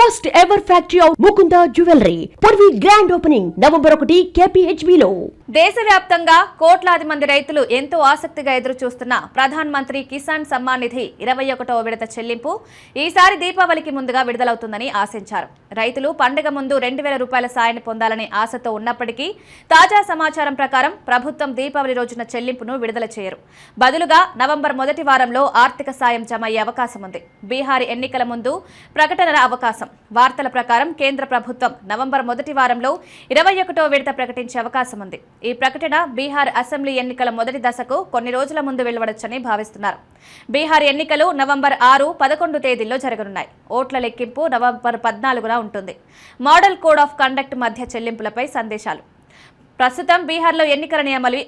First ever factory of Mukunda jewellery Purvi grand opening November 1 KPHB లో. దేశవ్యాప్తంగా కోట్లాది మంది రైతులు ఎంతో ఆసక్తిగా ఎదురు చూస్తున్న ప్రధాన్ మంత్రి కిసాన్ సమ్మాన్ నిధి 21వ విడత చెల్లింపు ఈసారి దీపావళికి ముందుగా విడుదలవుతుందని ఆశించారు. రైతులు పండుగ ముందు 2000 రూపాయల సాయాన్ని పొందాలనే ఆశతో ఉన్నప్పటికీ తాజా సమాచారం ప్రకారం ప్రభుత్వం దీపావళి రోజున చెల్లింపును విడుదల చేయరు. బదులుగా నవంబర్ మొదటి వారంలో ఆర్థిక సాయం జమ అయ్యే అవకాశం ఉంది. బీహార్ ఎన్నికల ముందు ప్రకటనల అవకాశం. వార్తల ప్రకారం కేంద్ర ప్రభుత్వం నవంబర్ మొదటి వారంలో 21వ విడత ప్రకటించే అవకాశం ఉంది. ఈ ప్రకటన బీహార్ అసెంబ్లీ ఎన్నికల మొదటి దశకు కొన్ని రోజుల ముందు వెలువడొచ్చని భావిస్తున్నారు. బీహార్ ఎన్నికలు నవంబర్ 6, 11 తేదీల్లో జరగనున్నాయి. ఓట్ల లెక్కింపు నవంబర్ 14న ఉంటుంది. మోడల్ కోడ్ ఆఫ్ కండక్ట్ మధ్య చెల్లింపులపై సందేశాలు. ప్రస్తుతం బీహార్లో ఎన్నికల నియమాలు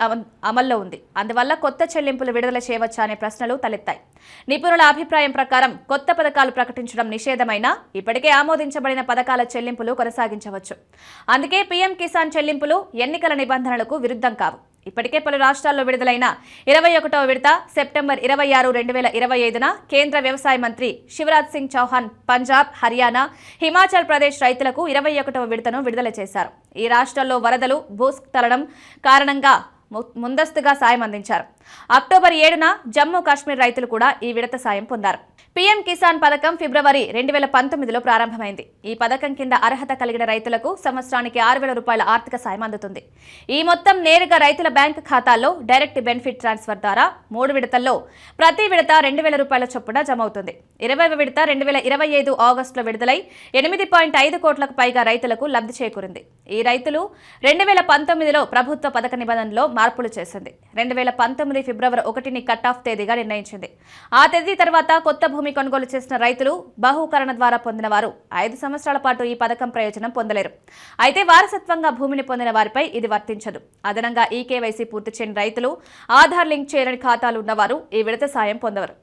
అమల్లో ఉంది. అందువల్ల కొత్త చెల్లింపులు విడుదల చేయవచ్చా అనే ప్రశ్నలు తలెత్తాయి. నిపుణుల అభిప్రాయం ప్రకారం కొత్త పథకాలు ప్రకటించడం నిషేధమైనా ఇప్పటికే ఆమోదించబడిన పథకాల చెల్లింపులు కొనసాగించవచ్చు. అందుకే పీఎం కిసాన్ చెల్లింపులు ఎన్నికల నిబంధనలకు విరుద్ధం కావు. ఇప్పటికే పలు రాష్ట్రాల్లో విడుదలైన 21వ విడత సెప్టెంబర్ 26, 2025న కేంద్ర వ్యవసాయ మంత్రి శివరాజ్ సింగ్ చౌహాన్ పంజాబ్, హర్యానా, హిమాచల్ ప్రదేశ్ రైతులకు 21వ విడతను విడుదల చేశారు. ఈ రాష్ట్రాల్లో వరదలు, భూస్ఖలనం కారణంగా ముందస్తుగా సాయం అందించారు. అక్టోబర్ 7న జమ్మూ కాశ్మీర్ రైతులు కూడా ఈ విడత సాయం పొందారు. పీఎం కిసాన్ పథకం ఫిబ్రవరి 2019లో ప్రారంభమైంది. ఈ పథకం కింద అర్హత కలిగిన రైతులకు సంవత్సరానికి 6000 రూపాయల ఆర్థిక సాయం అందుతుంది. ఈ మొత్తం నేరుగా రైతుల బ్యాంకు ఖాతాల్లో డైరెక్ట్ బెనిఫిట్ ట్రాన్స్ఫర్ ద్వారా 3 విడతల్లో ప్రతి విడత 2000 రూపాయల చొప్పున జమ అవుతుంది. 20వ విడత 2025 ఆగస్టులో విడుదలై 8.5 కోట్లకు పైగా రైతులకు లబ్ధి చేకూరింది. ఈ రైతులు 2019లో ప్రభుత్వ పథక నిబంధనలో మార్పులు చేసింది. 2019 ఫిబ్రవరి 1ని కట్ ఆఫ్ తేదీగా నిర్ణయించింది. ఆ తేదీ తర్వాత కొత్త భూమి కొనుగోలు చేసిన రైతులు, బహుకరణ ద్వారా పొందిన వారు 5 సంవత్సరాల పాటు ఈ పథకం ప్రయోజనం పొందలేరు. అయితే వారసత్వంగా భూమిని పొందిన వారిపై ఇది వర్తించదు. అదనంగా ఈకేవైసీ పూర్తి చేయని రైతులు, ఆధార్ లింక్ చేయని ఖాతాలు ఉన్నవారు ఈ విడత సాయం పొందవరు.